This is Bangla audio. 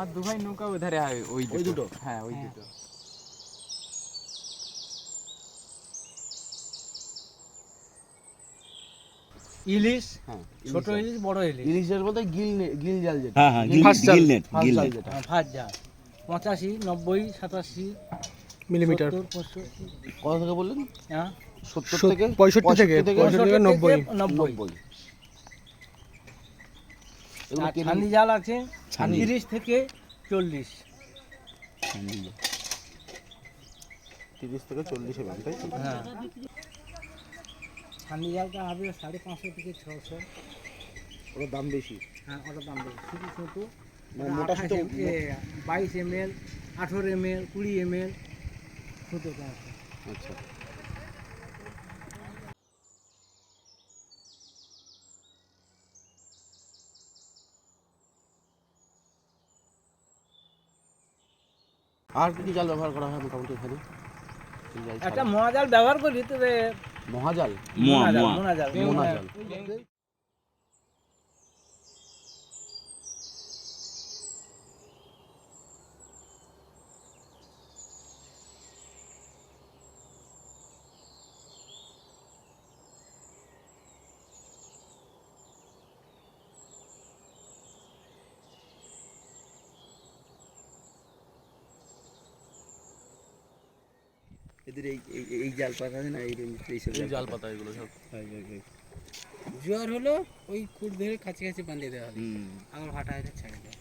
আমার দু ভাই নৌকা ওধারে হয় ওই দুটো। হ্যাঁ ওই দুটো। ইলিশ, ছোট ইলিশ, বড় ইলিশ। ইলিশের বলতে গিল জাল যেটা। হ্যাঁ হ্যাঁ, গিল নেট যেটা। ফাঁস জাল 85, 90, 87 মিলিমিটার। 70, 65। কত থেকে বললেন? হ্যাঁ 70 থেকে 65 থেকে 90। 90। এগুলো আর ছানি জাল আছে 30 থেকে 40। 30 থেকে 40 এর তাই তো? হ্যাঁ ছানি জালটা হবে 550 থেকে 600। ওর দাম বেশি। হ্যাঁ ওটা দাম বেশি। শুধু ছোট মানে মোটা ছোট 22 ml, 18 ml, 20 ml ছোটটা আছে। আচ্ছা। আর কি জাল ব্যবহার করা হয় মোটামুটি এখানে? একটা মোয়া জাল ব্যবহার করি, তবে মহাজাল। মোনা জাল। এদের এই জাল পাতা না, এই জাল পাতা এগুলো সব। জোয়ার হলো ওই কুট ধরে কাছে বাঁধিয়ে দেওয়া হবে, আবার ভাটা হয়ে ছেড়ে দেয়।